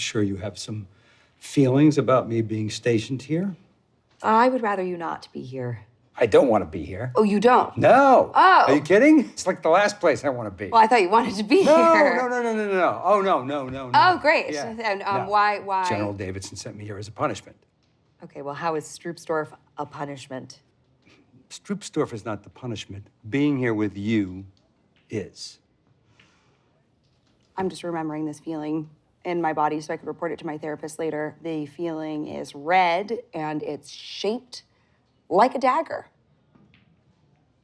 sure you have some feelings about me being stationed here. I would rather you not be here. I don't want to be here. Oh, you don't? No. Oh. Are you kidding? It's like the last place I want to be. Well, I thought you wanted to be here. No. Oh, no. Oh, great. Yeah. And No. why? General Davidson sent me here as a punishment. Okay, well, how is Stroopsdorf a punishment? Stroopsdorf is not the punishment. Being here with you is. I'm just remembering this feeling in my body so I could report it to my therapist later. The feeling is red and it's shaped like a dagger.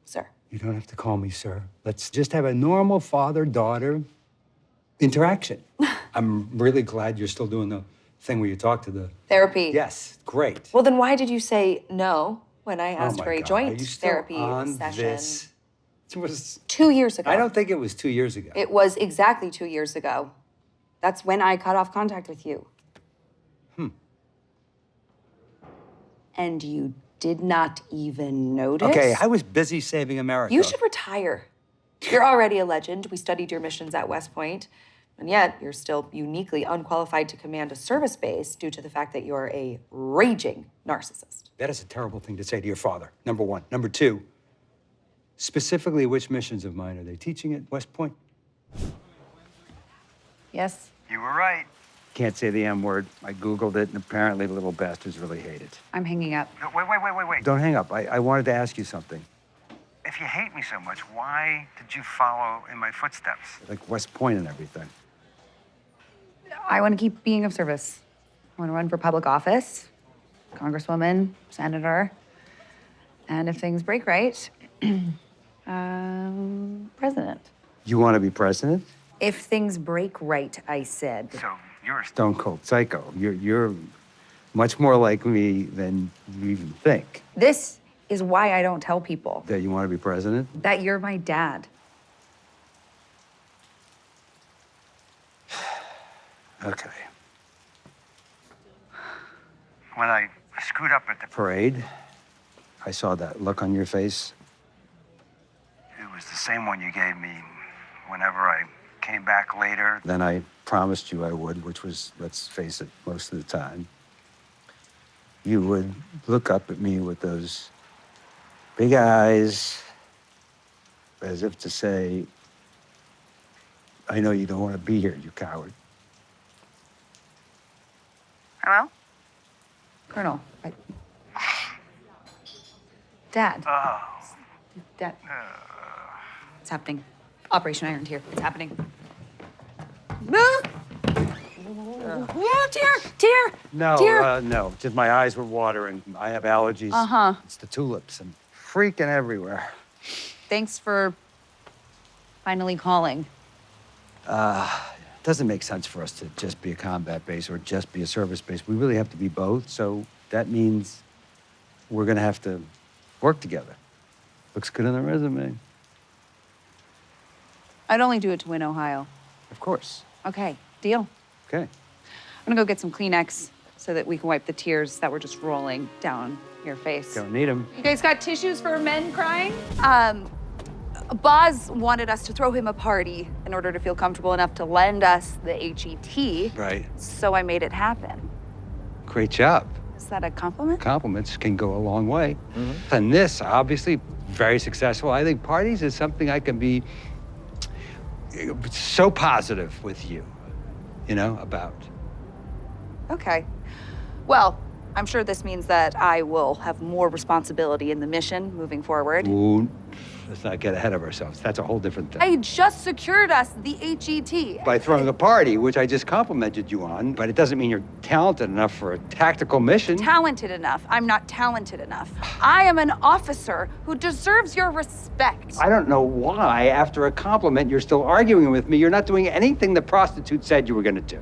Sir. You don't have to call me sir. Let's just have a normal father-daughter interaction. I'm really glad you're still doing the thing where you talk to the... Therapy. Yes, great. Well, then why did you say no when I asked for a God. joint Are you still therapy on session? This? It was 2 years ago. I don't think it was 2 years ago. It was exactly 2 years ago. That's when I cut off contact with you. And you did not even notice? Okay, I was busy saving America. You should retire. You're already a legend. We studied your missions at West Point, and yet you're still uniquely unqualified to command a service base due to the fact that you're a raging narcissist. That is a terrible thing to say to your father, number one. Number two, specifically which missions of mine are they teaching at West Point? Yes? You were right. Can't say the M word. I Googled it, and apparently the little bastards really hate it. I'm hanging up. No, wait. Don't hang up. I wanted to ask you something. If you hate me so much, why did you follow in my footsteps? Like West Point and everything. I want to keep being of service. I want to run for public office, congresswoman, senator, and if things break right, president. You want to be president? If things break right, I said. So you're a Stone cold psycho. You're much more like me than you even think. This is why I don't tell people That you want to be president? that you're my dad. Okay. When I screwed up at the Parade. I saw that look on your face. It was the same one you gave me whenever I came back later. Then I promised you I would, which was, let's face it, most of the time. You would look up at me with those big eyes, as if to say, I know you don't want to be here, you coward. Hello? Colonel, Dad. Oh. Dad. It's happening. Operation Ironed here. It's happening. Dear. No. Just my eyes were watering. I have allergies. Uh-huh. It's the tulips. I'm freaking everywhere. Thanks for finally calling. It doesn't make sense for us to just be a combat base or just be a service base. We really have to be both, so that means we're gonna have to work together. Looks good on the resume. I'd only do it to win Ohio. Of course. Okay, deal. Okay. I'm gonna go get some Kleenex so that we can wipe the tears that were just rolling down your face. Don't need them. You guys got tissues for men crying? Boz wanted us to throw him a party in order to feel comfortable enough to lend us the HET. Right. So I made it happen. Great job. Is that a compliment? Compliments can go a long way. And this, obviously, very successful. I think parties is something I can be so positive with you, about. Okay. Well, I'm sure this means that I will have more responsibility in the mission moving forward. Ooh, let's not get ahead of ourselves. That's a whole different thing. I just secured us the HET. By throwing a party, which I just complimented you on, but it doesn't mean you're talented enough for a tactical mission. Talented enough. I'm not talented enough. I am an officer who deserves your respect. I don't know why, after a compliment, you're still arguing with me. You're not doing anything the prostitute said you were gonna do.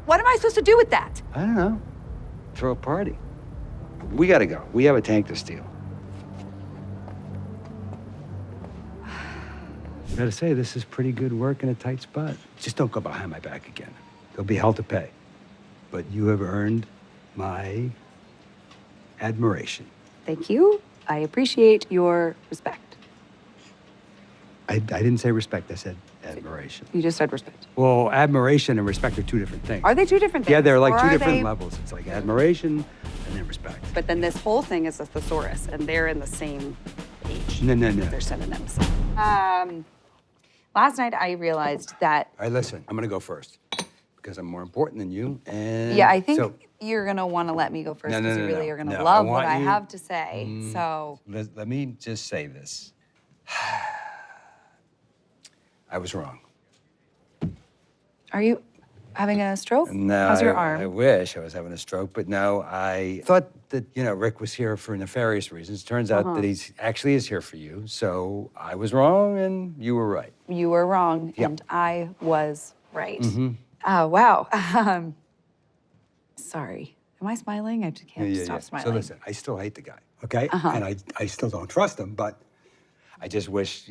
What am I supposed to do with that? I don't know. Throw a party. We gotta go. We have a tank to steal. I gotta say, this is pretty good work in a tight spot. Just don't go behind my back again. There'll be hell to pay. But you have earned my admiration. Thank you. I appreciate your respect. I didn't say respect, I said Admiration. You just said respect. Well, admiration and respect are two different things. Are they two different things? Yeah, they're like Or two are different they- levels. It's like admiration and then respect. But then this whole thing is a thesaurus, and they're in the same page. No. They're synonyms. Last night I realized that, All right, listen, I'm gonna go first because I'm more important than you. And yeah, I think so, you're gonna want to let me go first No, because no, you no, really no. are gonna No, I love what want I you- have to say. So, let me just say this. I was wrong. are you having a stroke? No, How's your I arm? wish I was having a stroke, but no, I thought that, Rick was here for nefarious reasons. Turns out that he's actually is here for you. So I was wrong and you were right. You were wrong, Yeah. and I was right. Oh, wow. Sorry. Am I smiling? I just can't stop smiling. So listen, I still hate the guy, okay? And I still don't trust him, but I just wish,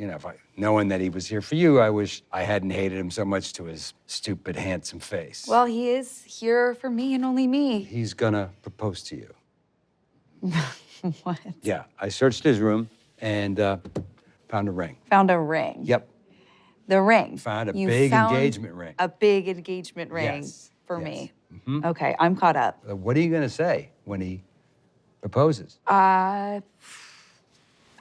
knowing that he was here for you, I wish I hadn't hated him so much to his stupid, handsome face. Well, he is here for me and only me. He's gonna propose to you. What? Yeah, I searched his room and found a ring. Found a ring. Yep. The ring. Found a You big found engagement ring. A big engagement ring Yes, for yes. me. Okay, I'm caught up. What are you gonna say when he proposes?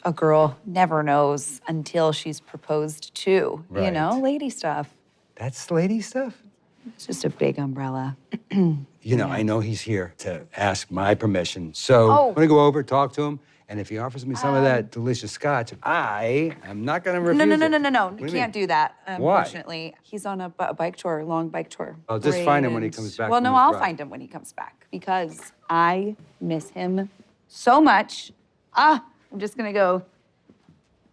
A girl never knows until she's proposed to. You Right. know, lady stuff. That's lady stuff. It's just a big umbrella. I know he's here to ask my permission. So Oh. I'm gonna go over, talk to him, and if he offers me some of that delicious scotch, I am not gonna refuse No. it. You What do you can't mean? do that. Why? Unfortunately, he's on a bike tour, long bike tour. I'll just find him when he comes back Well, from no, his I'll ride. find him when he comes back because I miss him so much. I'm just gonna go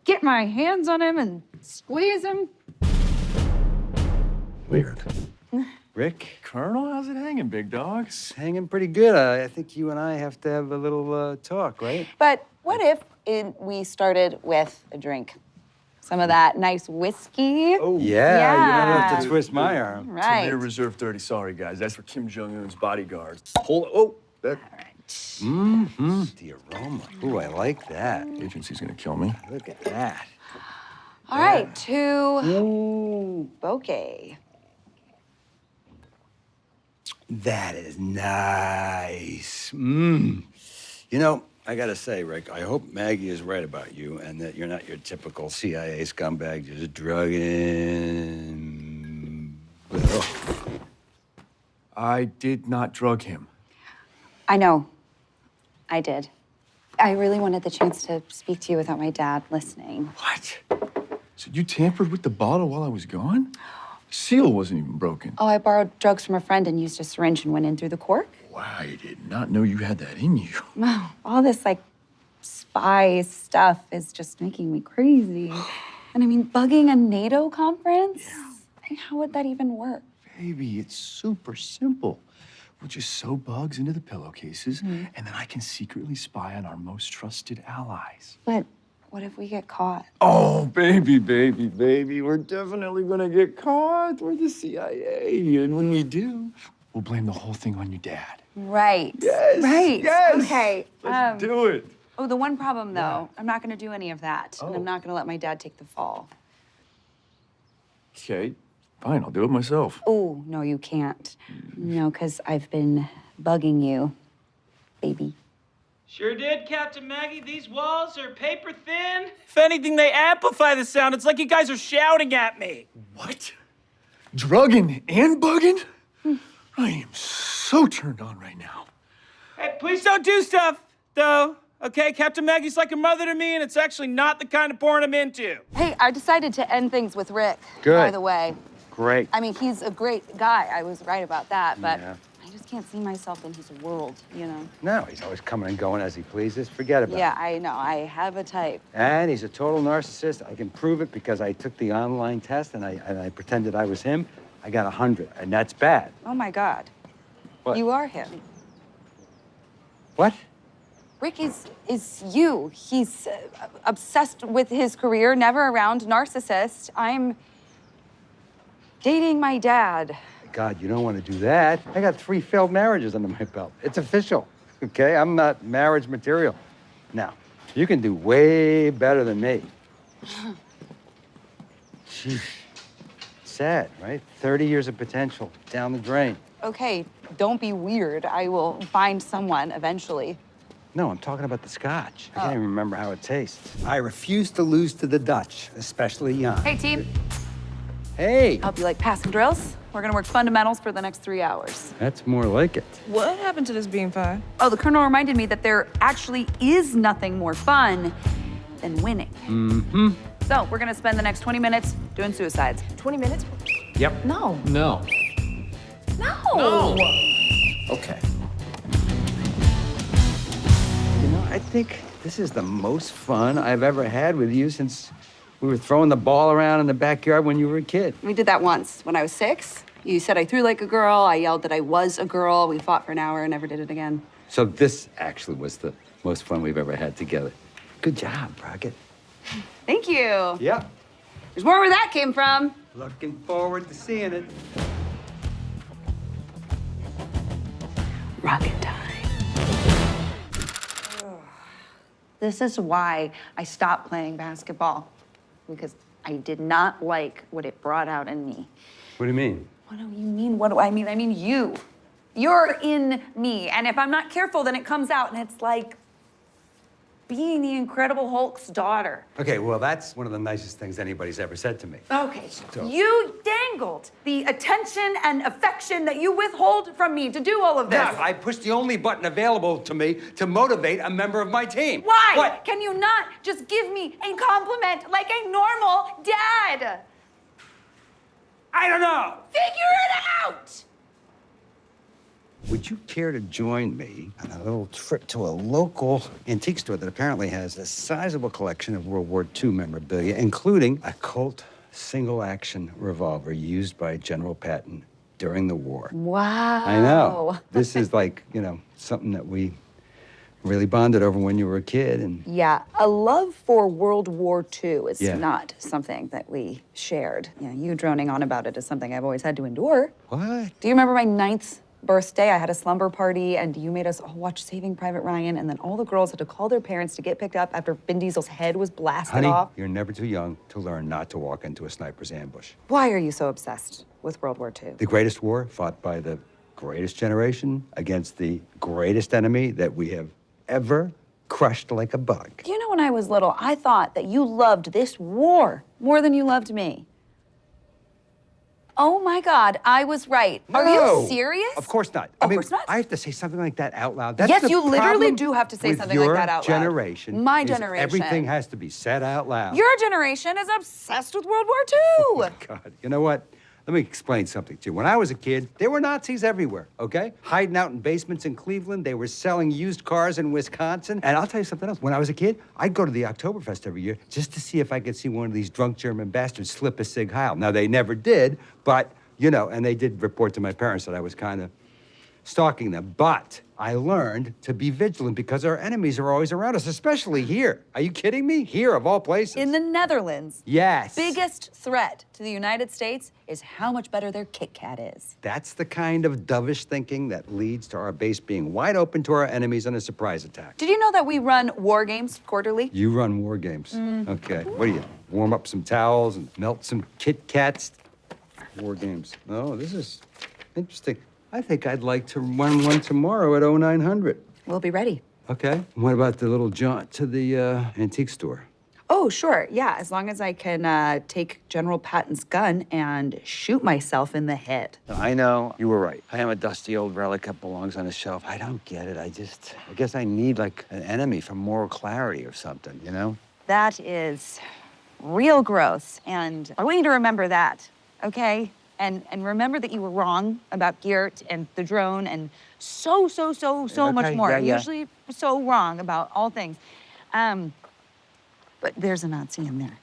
get my hands on him and squeeze him. Weird. Rick, Colonel, how's it hanging, big dogs? hanging pretty good. I think you and I have to have a little talk, right? But what if we started with a drink? Some of that nice whiskey. Oh, Yeah, you don't have Yeah. to twist my arm. Right. Premier Reserve 30. Sorry, guys. That's for Kim Jong-un's bodyguards. Hold. Oh, that Mm-hmm. The aroma. Ooh, I like that. agency's gonna kill me. Look at that. All right, to Ooh. bouquet. That is nice. I gotta say, Rick, I hope Maggie is right about you and that you're not your typical CIA scumbag just drugging. Ugh. I did not drug him. I know. I did. I really wanted the chance to speak to you without my dad listening. What? So you tampered with the bottle while I was gone? Seal wasn't even broken. Oh, I borrowed drugs from a friend and used a syringe and went in through the cork. Wow, I did not know you had that in you. Wow, all this spy stuff is just making me crazy. And I mean, bugging a NATO conference? How would that even work? Baby, it's super simple. We'll just sew bugs into the pillowcases, and then I can secretly spy on our most trusted allies. But what if we get caught? Oh, baby, we're definitely gonna get caught. We're the CIA, and when we do, we'll blame the whole thing on your dad. Right. Yes, Right. yes. Okay. Let's do it. Oh, the one problem though, I'm not gonna do any of that. And I'm not gonna let my dad take the fall. Okay, fine, I'll do it myself. Oh, no, you can't. No, because I've been bugging you, baby. Sure did, Captain Maggie. These walls are paper thin. If anything, they amplify the sound. It's like you guys are shouting at me. What? Drugging and bugging? I am so turned on right now. Hey, please don't do stuff, though. Okay, Captain Maggie's like a mother to me, and it's actually not the kind of porn I'm into. Hey, I decided to end things with Rick, Good. by the way. Great. I mean, he's a great guy. I was right about that, but Yeah. I just can't see myself in his world, you know? No, he's always coming and going as he pleases. Forget about Yeah, it. I know. I have a type. And he's a total narcissist. I can prove it because I took the online test and I pretended I was him. I got 100, and that's bad. Oh my God. What? You are him. What? Rick is you. He's obsessed with his career, never around, narcissist. I'm dating my dad. God, you don't want to do that. I got 3 failed marriages under my belt. It's official, okay? I'm not marriage material. Now, you can do way better than me. Sheesh. sad, right? 30 years of potential down the drain. Okay, don't be weird. I will find someone eventually. No, I'm talking about the scotch. I can't even remember how it tastes. I refuse to lose to the Dutch, especially young. Hey, team. Hey, Hope you like passing drills. We're gonna work fundamentals for the next 3 hours. that's more like it. What happened to this being fun? Oh, the colonel reminded me that there actually is nothing more fun than winning. Mm-hmm. So we're gonna spend the next 20 minutes doing suicides. 20 minutes? Yep. No. No. No! Okay. You know, I think this is the most fun I've ever had with you since we were throwing the ball around in the backyard when you were a kid. We did that once when I was 6. You said I threw like a girl. I yelled that I was a girl. We fought for an hour and never did it again. So this actually was the most fun we've ever had together. Good job, Rocket. Thank you. Yep. There's more where that came from. Looking forward to seeing it. Rocket time. This is why I stopped playing basketball, because I did not like what it brought out in me. What do you mean? What do you mean? What do I mean? I mean you. You're in me, and if I'm not careful, then it comes out, and it's like being the Incredible Hulk's daughter. Okay, well, that's one of the nicest things anybody's ever said to me. Okay, So- you dangled the attention and affection that you withhold from me to do all of this. Yeah, I pushed the only button available to me to motivate a member of my team. Why? What? Can you not just give me a compliment like a normal dad? I don't know. Figure it out! Would you care to join me on a little trip to a local antique store that apparently has a sizable collection of World War II memorabilia, including a Colt single-action revolver used by General Patton during the war? Wow. I know. This is like, you know, something that we really bonded over when you were a kid. And Yeah, a love for World War II is Yeah. not something that we shared. Yeah, you droning on about it is something I've always had to endure. what? Do you remember my 9th birthday? I had a slumber party, and you made us all watch Saving Private Ryan, and then all the girls had to call their parents to get picked up after Vin Diesel's head was blasted Honey, off. you're never too young to learn not to walk into a sniper's ambush. Why are you so obsessed with World War II? The greatest war fought by the greatest generation against the greatest enemy that we have ever crushed like a bug. You know, when I was little, I thought that you loved this war more than you loved me. Oh my God, I was right. Are No, you serious? Of course not. Of course not. I have to say something like that out loud. That's Yes, the you literally problem do have to say with something like your that out loud. generation. My is generation. Everything has to be said out loud. Your generation is obsessed with World War II. God, you know what? Let me explain something to you. When I was a kid, there were Nazis everywhere, okay? Hiding out in basements in Cleveland. They were selling used cars in Wisconsin. And I'll tell you something else. When I was a kid, I'd go to the Oktoberfest every year just to see if I could see one of these drunk German bastards slip a Sig Heil. Now, they never did, but, you know, and they did report to my parents that I was kind of stalking them. But I learned to be vigilant because our enemies are always around us, especially here. Are you kidding me? Here, of all places. In the Netherlands, Yes. biggest threat to the United States is how much better their Kit Kat is. That's the kind of dovish thinking that leads to our base being wide open to our enemies on a surprise attack. Did you know that we run war games quarterly? You run war games. Okay. What do you warm up some towels and melt some Kit Kats? War games. Oh, this is interesting. I think I'd like to run one tomorrow at 0900. We'll be ready. Okay. What about the little jaunt to the antique store? Oh, sure. Yeah, as long as I can take General Patton's gun and shoot myself in the head. I know. You were right. I am a dusty old relic that belongs on a shelf. I don't get it. I guess I need like an enemy for moral clarity or something, you know? That is real gross, and I want you to remember that, okay? And remember that you were wrong about Geert and the drone and so much Okay, more. yeah, yeah. Usually so wrong about all things. But there's a Nazi in there.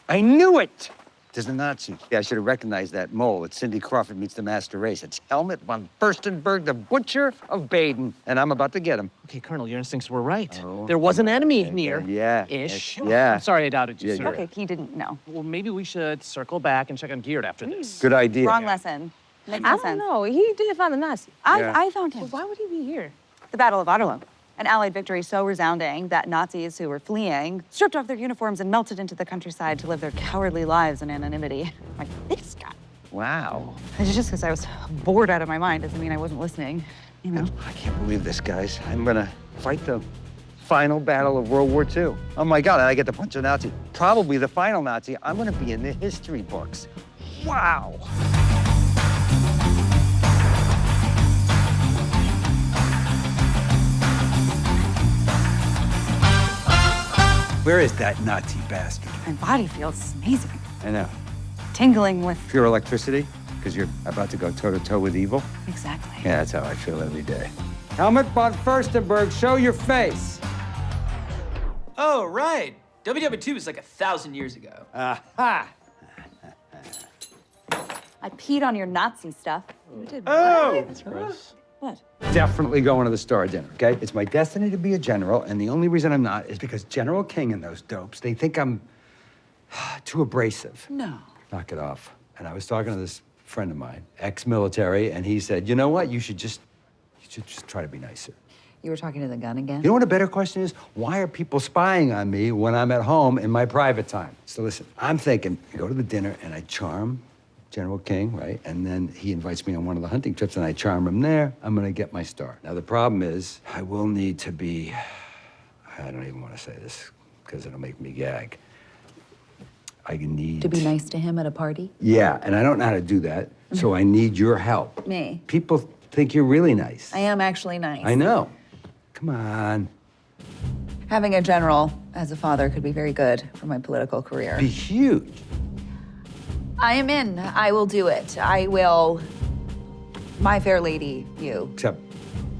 I knew it! There's a Nazi. Yeah, I should have recognized that mole. It's Cindy Crawford meets the master race. It's Helmut von Furstenberg, the butcher of Baden. And I'm about to get him. Okay, Colonel, your instincts were right. Oh. There was an enemy near. Yeah. Ish. Yeah. I'm sorry I doubted you, Yeah, sir. you're Okay, he didn't know. Well, maybe we should circle back and check on Geert after this. Good idea. Wrong lesson. Makes no I sense. don't know. He did find the Nazi. Yeah. I found him. Why would he be here? The Battle of Waterloo. An Allied victory so resounding that Nazis who were fleeing stripped off their uniforms and melted into the countryside to live their cowardly lives in anonymity. Like, this guy. Wow. It's just because I was bored out of my mind doesn't mean I wasn't listening, you know? I can't believe this, guys. I'm gonna fight the final battle of World War II. Oh my God, and I get to punch a Nazi. Probably the final Nazi. I'm gonna be in the history books. Wow. Where is that Nazi bastard? My body feels amazing. I know. Tingling with... Pure electricity? Because you're about to go toe-to-toe with evil? Exactly. Yeah, that's how I feel every day. Helmut von Furstenberg, show your face. Oh, right. WW2 was like 1,000 years ago. Aha! I peed on your Nazi stuff. You did Oh! That's gross. what? Definitely going to the Star dinner, okay? It's my destiny to be a general, and the only reason I'm not is because General King and those dopes, they think I'm too abrasive. No. Knock it off. And I was talking to this friend of mine, ex-military, and he said, you know what? You should just try to be nicer. You were talking to the gun again? You know what a better question is? Why are people spying on me when I'm at home in my private time? So listen, I'm thinking, I go to the dinner and I charm General King, right? And then he invites me on one of the hunting trips and I charm him there. I'm gonna get my star. Now the problem is, I will need to be, I don't even wanna say this because it'll make me gag. I need... To be nice to him at a party? Yeah, and I don't know how to do that, so I need your help. Me? People think you're really nice. I am actually nice. I know. Come on. Having a general as a father could be very good for my political career. Be huge. I am in. I will do it. I will, my fair lady, you. Except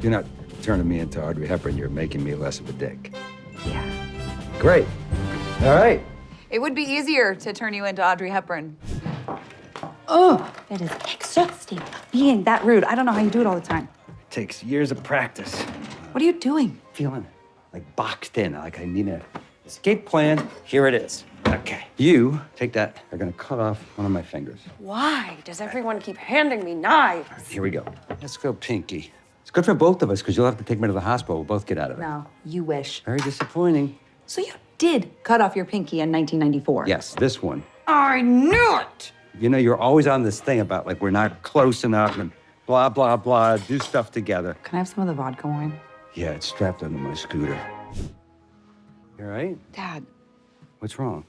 you're not turning me into Audrey Hepburn. You're making me less of a dick. Yeah. Great. All right. It would be easier to turn you into Audrey Hepburn. Oh, that is exhausting. Being that rude. I don't know how you do it all the time. It takes years of practice. What are you doing? Feeling like boxed in, like I need an escape plan. Here it is. Okay. You take that. They're gonna cut off one of my fingers. Why does everyone keep handing me knives? Here we go. Let's go, Pinky. It's good for both of us because you'll have to take me to the hospital. We'll both get out of it. No, you wish. Very disappointing. So you did cut off your pinky in 1994? Yes, this one. I knew it! You know, you're always on this thing about like we're not close enough and blah, blah, blah, do stuff together. Can I have some of the vodka wine? Yeah, it's strapped onto my scooter. You all right? Dad, What's wrong?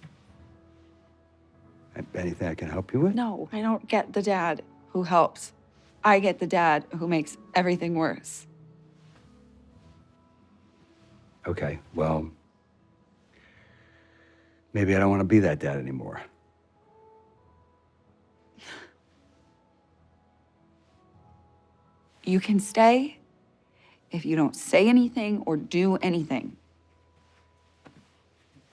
Anything I can help you with? no, I don't get the dad who helps. I get the dad who makes everything worse. Okay, well, maybe I don't want to be that dad anymore. You can stay if you don't say anything or do anything.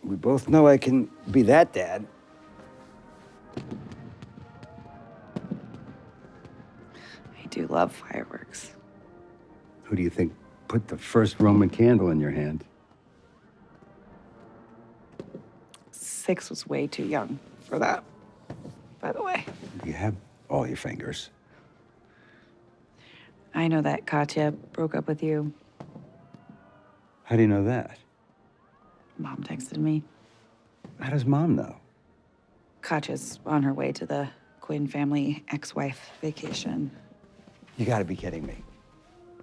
We both know I can be that dad. I do love fireworks. Who do you think put the first Roman candle in your hand? 6 was way too young for that, by the way. You have all your fingers. I know that Katya broke up with you. How do you know that? Mom texted me. How does Mom know? Katya's on her way to the Quinn family ex-wife vacation. You gotta be kidding me.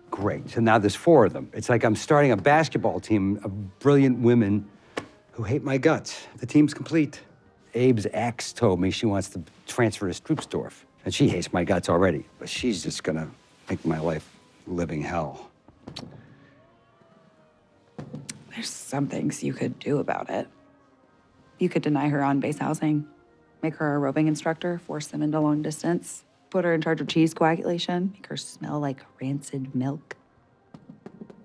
Great, so now there's 4 of them. It's like I'm starting a basketball team of brilliant women who hate my guts. The team's complete. Abe's ex told me she wants to transfer to Stroopsdorf, and she hates my guts already, but she's just gonna make my life living hell. There's some things you could do about it. You could deny her on-base housing, make her a roving instructor, force them into long distance, put her in charge of cheese coagulation, make her smell like rancid milk.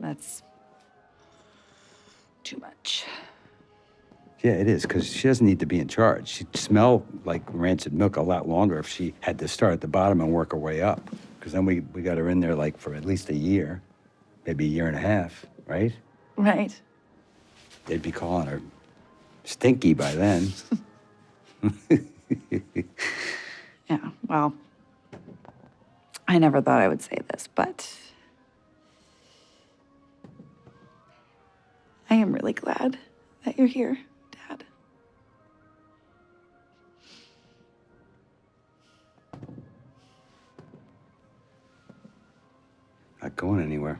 That's too much. Yeah, it is, because she doesn't need to be in charge. She'd smell like rancid milk a lot longer if she had to start at the bottom and work her way up. Because then we got her in there like for at least a year, maybe a year and a half, right? Right. They'd be calling her Stinky by then. Yeah, well, I never thought I would say this, but really glad that you're here, Dad. Not going anywhere.